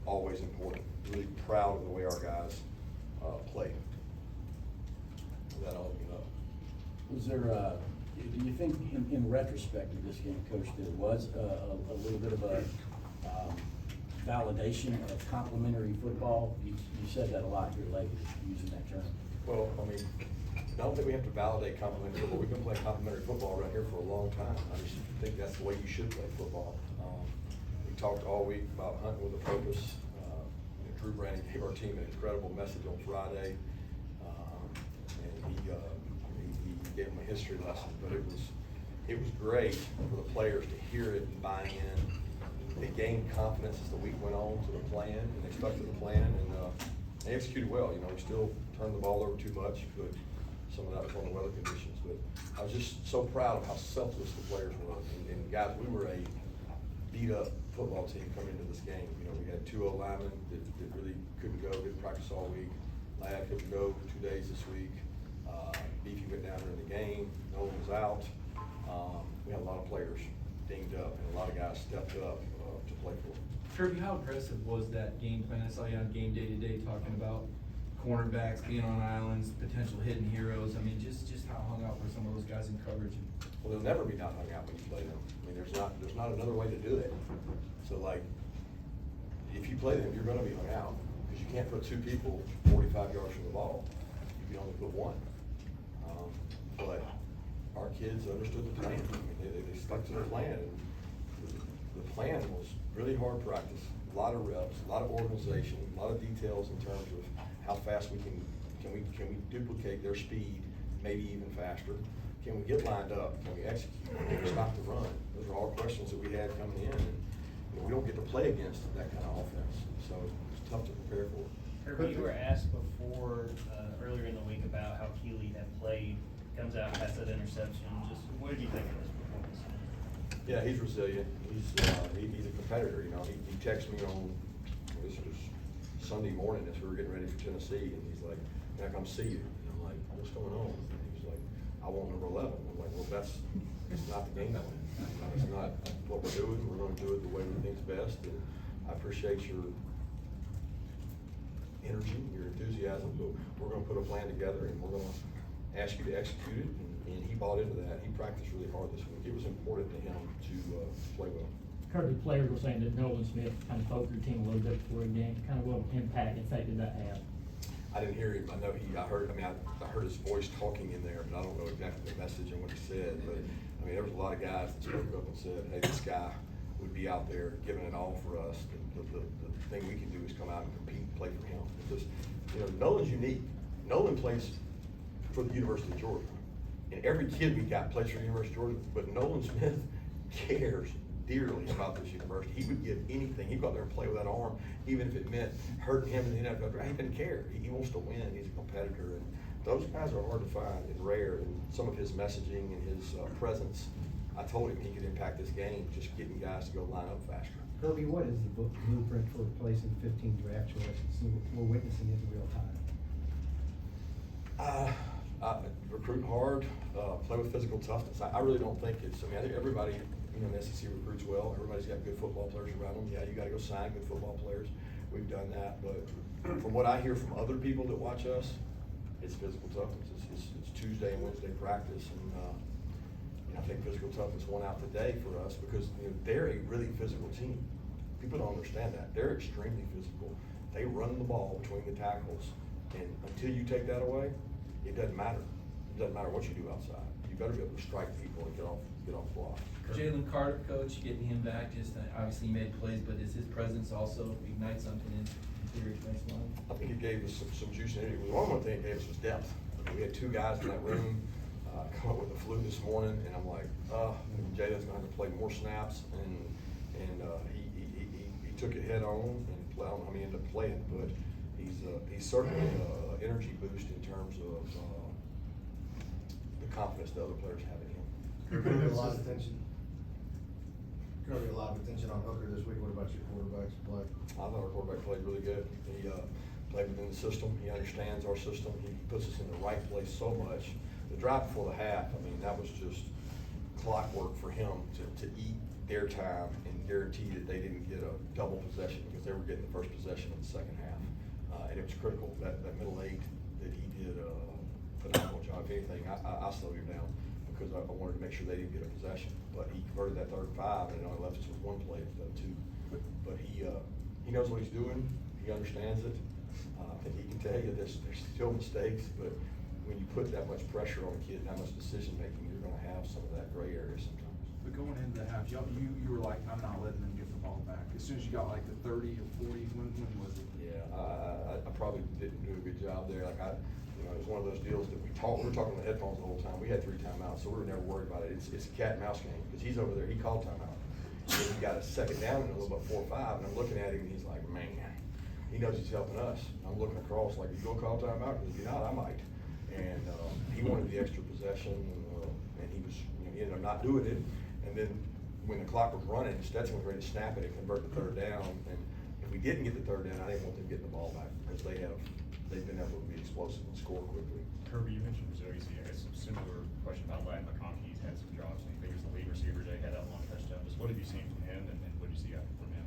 always important. Really proud of the way our guys played. That all you know. Was there, do you think in retrospect of this game, Coach, there was a little bit of a validation of complementary football? You said that a lot here lately, using that term. Well, I mean, I don't think we have to validate complementary football. We've been playing complementary football around here for a long time. I just think that's the way you should play football. We talked all week about hunting with a purpose. Drew Brandon gave our team an incredible message on Friday. And he gave them a history lesson, but it was great for the players to hear it and buy in. They gained confidence as the week went on to the plan, and they stuck to the plan, and they executed well. You know, we still turned the ball over too much, but some of that was on the weather conditions. But I was just so proud of how selfless the players were. And guys, we were a beat-up football team coming into this game. You know, we had 2 O-linemen that really couldn't go, didn't practice all week. Ladd couldn't go 2 days this week. Beefy went down during the game. No one was out. We had a lot of players dinged up, and a lot of guys stepped up to play for them. Kirby, how impressive was that game plan? I saw you on Game Day Today talking about cornerbacks being on islands, potential hidden heroes. I mean, just how hung out were some of those guys in coverage? Well, they'll never be not hung out when you play them. I mean, there's not another way to do it. So, like, if you play them, you're going to be hung out because you can't put 2 people 45 yards from the ball. You can only put 1. But our kids understood the plan. I mean, they stuck to the plan. And the plan was really hard practice, a lot of reps, a lot of organization, a lot of details in terms of how fast we can we duplicate their speed, maybe even faster. Can we get lined up? Can we execute? Can we stop the run? Those are all questions that we had coming in. And, you know, we don't get to play against that kind of offense, so it's tough to prepare for. Kirby, you were asked before, earlier in the week about how Keeley had played, comes out, has that interception. Just what did you think of his performance? Yeah, he's resilient. He's a competitor. You know, he texted me on, this was Sunday morning as we were getting ready for Tennessee, and he's like, "Can I come see you?" And I'm like, "What's going on?" And he's like, "I want number 11." I'm like, "Well, that's not the game plan. It's not what we're doing. We're going to do it the way we think's best." And I appreciate your energy, your enthusiasm, but we're going to put a plan together, and we're going to ask you to execute it. And he bought into that. He practiced really hard this week. It was important to him to play well. Kirby, players were saying that Nolan Smith kind of poked your team a little bit before the game. Kind of what impact and effect did that have? I didn't hear him. I know I heard his voice talking in there, but I don't know exactly the message and what he said. But I mean, there was a lot of guys that spoke up and said, "Hey, this guy would be out there giving it all for us. The thing we can do is come out and compete and play for him." Because, you know, Nolan's unique. Nolan plays for the University of Georgia. And every kid we got plays for the University of Georgia, but Nolan Smith cares dearly about this university. He would give anything. He'd go out there and play with that arm, even if it meant hurting him in the NFL. He didn't care. He wants to win. He's a competitor. And those guys are hard to find and rare. And some of his messaging and his presence, I told him he could impact this game, just getting guys to go line up faster. Kirby, what is the blueprint for replacing 15 draft choices we're witnessing in real time? Recruit hard, play with physical toughness. I really don't think it's, I think everybody, you know, in the SEC recruits well. Everybody's got good football players around them. Yeah, you gotta go sign good football players. We've done that, but from what I hear from other people that watch us, it's physical toughness. It's Tuesday and Wednesday practice, and you know, I think physical toughness won out today for us because, you know, they're a really physical team. People don't understand that. They're extremely physical. They run the ball between the tackles, and until you take that away, it doesn't matter. It doesn't matter what you do outside. You better be able to strike people and get off block. Jalen Carter, coach, getting him back, just obviously he made plays, but is his presence also ignite something in theory next month? I think it gave us some juice in it. One thing it gave us was depth. I mean, we had 2 guys in that room come up with the flu this morning, and I'm like, Jalen's gonna have to play more snaps, and he took it head on, and I don't know how he ended up playing, but he's certainly an energy boost in terms of the confidence the other players have in him. Kirby, a lot of attention. Kirby, a lot of attention on Hooker this week. What about your quarterback's play? I thought our quarterback played really good. He played within the system. He understands our system. He puts us in the right place so much. The drive before the half, I mean, that was just clockwork for him to eat their time and guarantee that they didn't get a double possession because they were getting the first possession in the second half. And it was critical, that middle eight, that he did a phenomenal job. If anything, I slowed him down because I wanted to make sure they didn't get a possession. But he converted that third and 5, and it only left us with 1 play instead of 2. But he knows what he's doing. He understands it. And he can tell you there's still mistakes, but when you put that much pressure on a kid, that much decision making, you're going to have some of that gray area sometimes. But going into the half, you were like, I'm not letting them get the ball back. As soon as you got like the 30 or 40, when was it? Yeah, I probably didn't do a good job there. Like it was one of those deals that we were talking on the headphones the whole time. We had 3 timeouts, so we were never worried about it. It's a cat and mouse game because he's over there. He called timeout. And he got a second down in a little bit 4 or 5, and I'm looking at him and he's like, man, he knows he's helping us. I'm looking across like, you gonna call timeout? Because if you're not, I might. And he wanted the extra possession, and he was, he ended up not doing it. And then when the clock was running, Stetson was ready to snap it and convert the 3rd down. And if we didn't get the 3rd down, I didn't want them getting the ball back because they've been able to be explosive and score quickly. Kirby, you mentioned resiliency. I guess a similar question about Latin McConkey. He's had some drops, and he figures the lead receiver today had that long touchdown. Just what have you seen from him, and what did you see from him?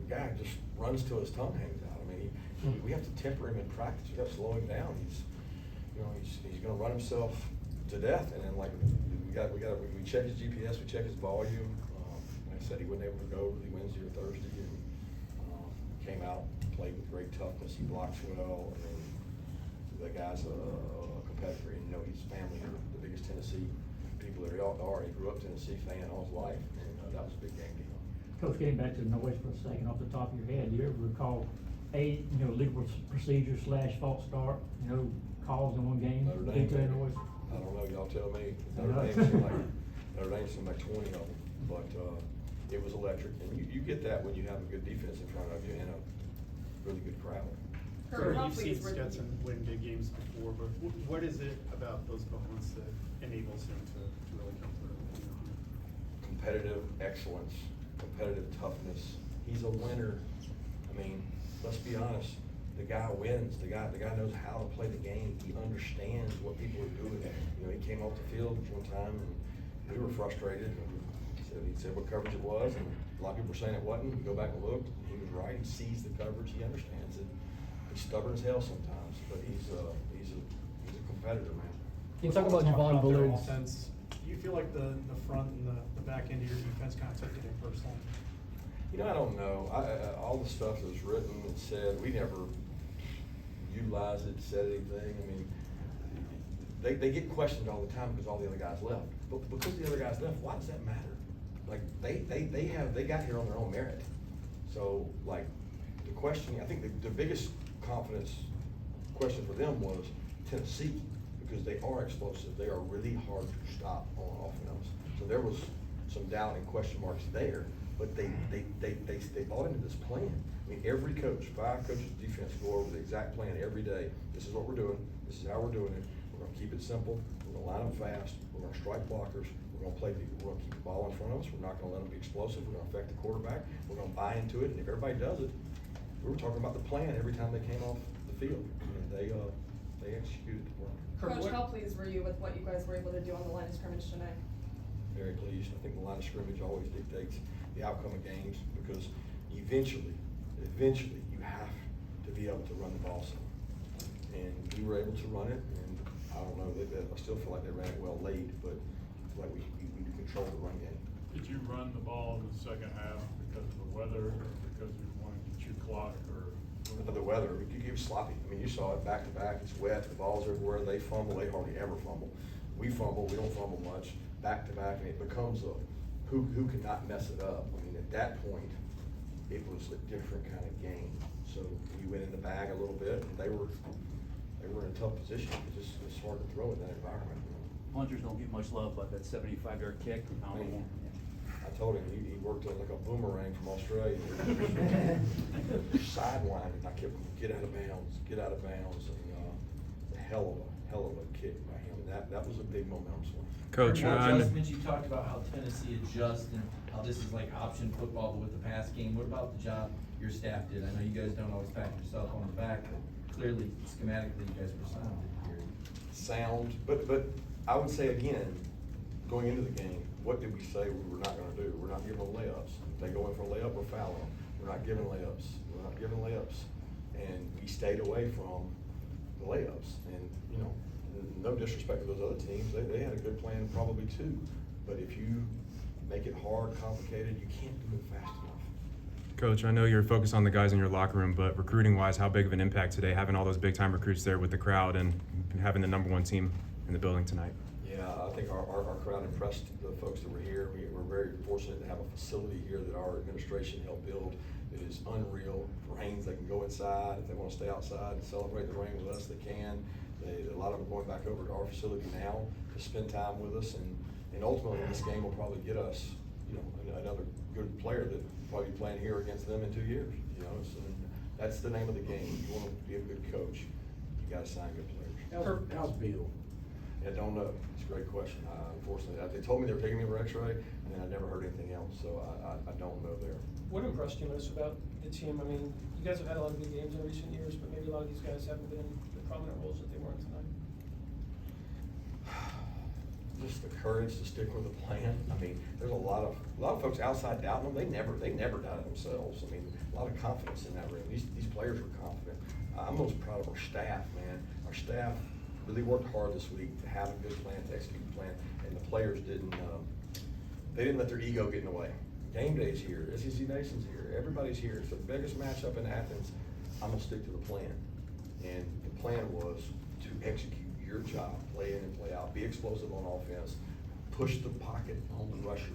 The guy just runs till his tongue hangs out. I mean, we have to temper him in practice. We have to slow him down. He's going to run himself to death, and then like we check his GPS, we check his volume. Like I said, he wasn't able to go really Wednesday or Thursday, and came out, played with great toughness. He blocks well, and the guy's a competitor. And his family are the biggest Tennessee people that are. He grew up Tennessee fan all his life, and that was a big game to him. Coach, getting back to the noise for a second, off the top of your head, do you ever recall legal procedure / false start, calls in one game? Notre due Dame, to that noise? I don't know, y'all tell me. I Notre Dame seemed like 20 of them, but it was electric. And you get that when you have a good defense in front of you and a really good crowd. Kirby, How you've seen pleased were you- Stetson win big games before, but what is it about those moments that enables him to really come through? Competitive excellence, competitive toughness. He's a winner. I mean, let's be honest. The guy wins. The guy knows how to play the game. He understands what people are doing. He came off the field one time and we were frustrated. And he said what coverage it was, and a lot of people were saying it wasn't. We go back and look. He was right. He sees the coverage. He understands it. He's stubborn as hell sometimes, but he's a competitor, man. You talk about Javon their Balloons. offense. Do you feel like the front and the back end of your defense kind of took it in personally? I don't know. All the stuff that was written and said, we never utilized it, said anything. I mean, they get questioned all the time because all the other guys left. But because the other guys left, why does that matter? Like they got here on their own merit. So like the question, I think the biggest confidence question for them was Tennessee, because they are explosive. They are really hard to stop on offense. So there was some doubt and question marks there, but they bought into this plan. I mean, every coach, 5 coaches of defense go over the exact plan every day. This is what we're doing. This is how we're doing it. We're gonna keep it simple. We're gonna line them fast. We're gonna strike blockers. We're gonna play people. We're gonna keep the ball in front of us. We're not gonna let them be explosive. We're gonna affect the quarterback. We're gonna buy into it. And if everybody does it, we were talking about the plan every time they came off the field. And they executed the plan. Coach, how pleased were you with what you guys were able to do on the line of scrimmage tonight? Very pleased. I think the line of scrimmage always dictates the outcome of games because eventually you have to be able to run the ball some. And we were able to run it, and I don't know, I still feel like they ran it well late, but I feel like we controlled the run game. Did you run the ball in the second half because of the weather, or because you wanted to chew clock, or? The weather, it was sloppy. I mean, you saw it back to back. It's wet. The ball's everywhere. They fumble. They hardly ever fumble. We fumble. We don't fumble much. Back to back, and it becomes who cannot mess it up. I mean, at that point, it was a different kind of game. So we went in the bag a little bit, and they were in a tough position. It's hard to throw in that environment. Punters don't get much love, but that 75-yard kick. I told him he worked on like a boomerang from Australia. Sideline, and I kept get out of bounds, and a hell of a kick by him. And that was a big momentum swing. Coach, adjustments, you talked about how Tennessee adjusts and how this is like option football, but with the pass game. What about the job your staff did? I know you guys don't always pat yourself on the back, but clearly schematically you guys were sound here. Sound, but I would say again, going into the game, what did we say we were not gonna do? We're not giving them layups. If they go in for a layup, we're fouling them. We're not giving layups. We're not giving layups. And we stayed away from the layups. And, you know, no disrespect to those other teams, they had a good plan probably too. But if you make it hard, complicated, you can't do it fast enough. Coach, I know you're focused on the guys in your locker room, but recruiting-wise, how big of an impact today, having all those big-time recruits there with the crowd and having the #1 team in the building tonight? Yeah, I think our crowd impressed the folks that were here. We're very fortunate to have a facility here that our administration helped build. It is unreal. If it rains, they can go inside. If they want to stay outside and celebrate the rain with us, they can. A lot of them are going back over to our facility now to spend time with us, and ultimately this game will probably get us, you know, another good player that will probably be playing here against them in 2 years. You know, so that's the name of the game. You want to be a good coach, you got to sign good players. How's Bill? I don't know. It's a great question. Unfortunately, they told me they were taking me for X-ray, and then I never heard anything else, so I don't know there. What impressed you most about the team? I mean, you guys have had a lot of good games in recent years, but maybe a lot of these guys haven't been in the prominent roles that they were in tonight. Just the courage to stick with the plan. I mean, there's a lot of folks outside doubting them. They never doubted themselves. I mean, a lot of confidence in that room. These players were confident. I'm most proud of our staff, man. Our staff really worked hard this week to have a good plan, to execute the plan, and the players didn't let their ego get in the way. Game day's here, SEC Nation's here, everybody's here. It's the biggest matchup in Athens. I'm gonna stick to the plan. And the plan was to execute your job, play in and play out, be explosive on offense, push the pocket on the rushers,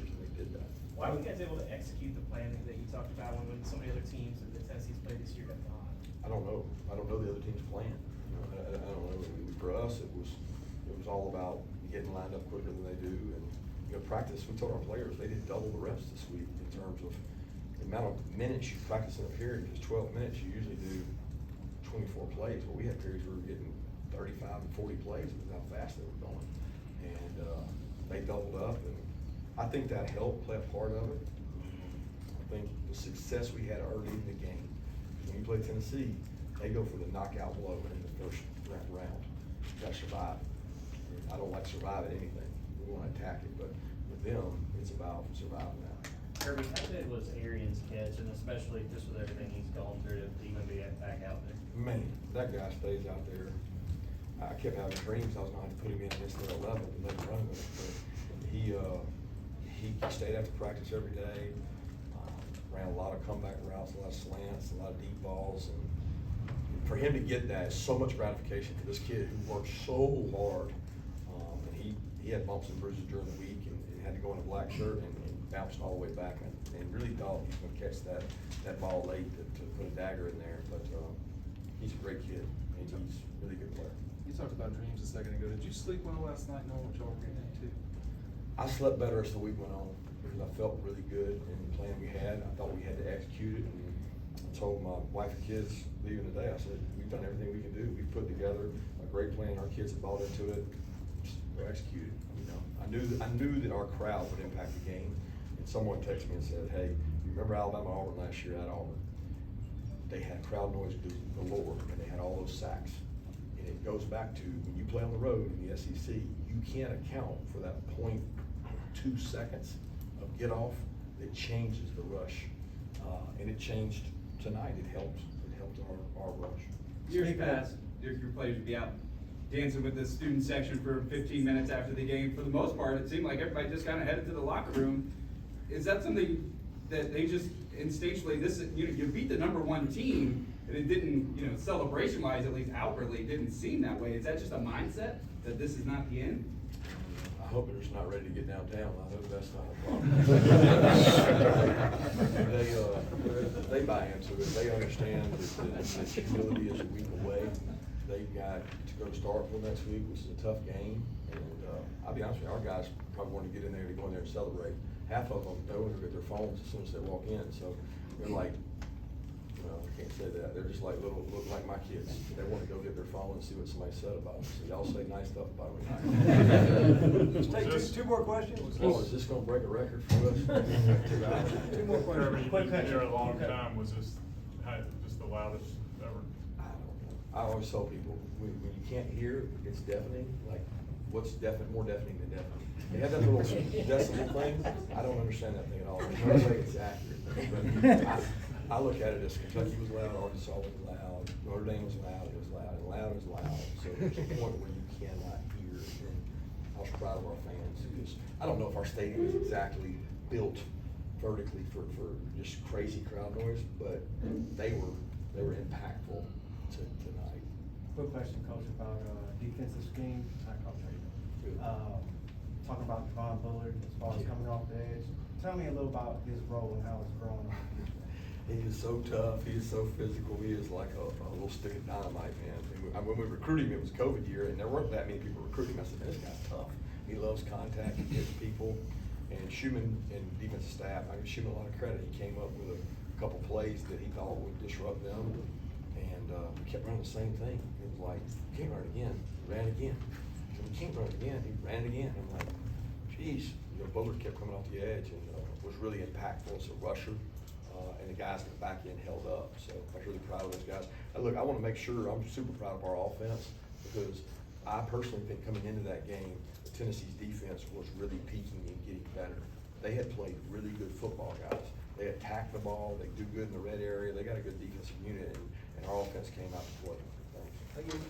and they did that. Why were you guys able to execute the plan that you talked about when so many other teams that Tennessee's played this year have not? I don't know. I don't know the other team's plan. You know, I don't know. For us, it was all about getting lined up quicker than they do, and you know, practice. We told our players they did double the reps this week in terms of the amount of minutes you practice in a period. Because 12 minutes, you usually do 24 plays. Well, we had periods where we were getting 35 and 40 plays with how fast they were going, and they doubled up, and I think that helped play a part of it. I think the success we had early in the game. When you play Tennessee, they go for the knockout blow in the first round. You got to survive. I don't like surviving anything. We want to attack it, but with them, it's about surviving that. Kirby, how big was Arian's catch, and especially just with everything he's gone through, to even be back out there? Man, that guy stays out there. I kept having dreams I was going to have to put him in against the 11 and let him run with it. But he stayed after practice every day, ran a lot of comeback routes, a lot of slants, a lot of deep balls. And for him to get that is so much gratification for this kid who worked so hard. And he had bumps and bruises during the week and had to go in a black shirt and bounced all the way back and really thought he was going to catch that ball late to put a dagger in there. But he's a great kid and he's a really good player. You talked about dreams a second ago. Did you sleep well last night knowing what y'all were getting into? I slept better as the week went on because I felt really good in the plan we had. I thought we had to execute it, and I told my wife and kids leaving today, I said, we've done everything we can do. We've put together a great plan. Our kids have bought into it. We're executed. You know, I knew that our crowd would impact the game. And someone texted me and said, hey, you remember Alabama-Auburn last year at Auburn? They had crowd noise galore, and they had all those sacks. And it goes back to when you play on the road in the SEC, you can't account for that 0.2 seconds of get off that changes the rush. And it changed tonight. It helped our rush. Years past, your players would be out dancing with the student section for 15 minutes after the game. For the most part, it seemed like everybody just kind of headed to the locker room. Is that something that they just instinctually, you beat the #1 team, and it didn't, celebration-wise, at least outwardly, it didn't seem that way. Is that just a mindset that this is not the end? I hope they're just not ready to get downtown. I hope that's not a problem. They buy into it. They understand that humility is a week away. They've got to go to Starkville next week, which is a tough game. And I'll be honest with you, our guys probably want to get in there to go in there and celebrate. Half of them know and get their phones as soon as they walk in. So they're like, well, I can't say that. They're just like look like my kids. They want to go get their phone and see what somebody said about them. So y'all say nice stuff about me. Let's take two more questions. Oh, is this gonna break a record for us? 2 hours. Two more questions. You've been there a long time. Was this just the loudest ever? I don't know. I always tell people, when you can't hear, it's deafening. Like, what's more deafening than deafening? They have that little decibel thing, I don't understand that thing at all. There's no way it's accurate. But I look at it as Kentucky was loud, Arkansas was loud, Notre Dame was loud, it was loud, and loud is loud. So there's a point where you cannot hear, and I was proud of our fans, because I don't know if our stadium is exactly built vertically for just crazy crowd noise, but they were impactful tonight. Quick question, Coach, about defensive scheme. Hi, Coach. Good. Talking about Devon Bullard as far as coming off the edge. Tell me a little about his role and how it's growing on the defense. He is so tough, he is so physical, he is like a little stick of dynamite, man. And when we recruited him, it was COVID year, and there weren't that many people recruiting him. I said, man, this guy's tough. He loves contact, he hits people. And Schumann and defensive staff, I give Schumann a lot of credit. He came up with a couple plays that he thought would disrupt them, and we kept running the same thing. It was like, you can't run it again. He ran it again. So we can't run it again. He ran it again. I'm like, geez. You know, Bullard kept coming off the edge and was really impactful as a rusher. And the guys in the back end held up. So I was really proud of those guys. Look, I want to make sure, I'm super proud of our offense, because I personally think coming into that game, Tennessee's defense was really peaking and getting better. They had played really good football, guys. They attacked the ball, they do good in the red area, they got a good defensive unit, and our offense came out to play. Thanks. Thank you.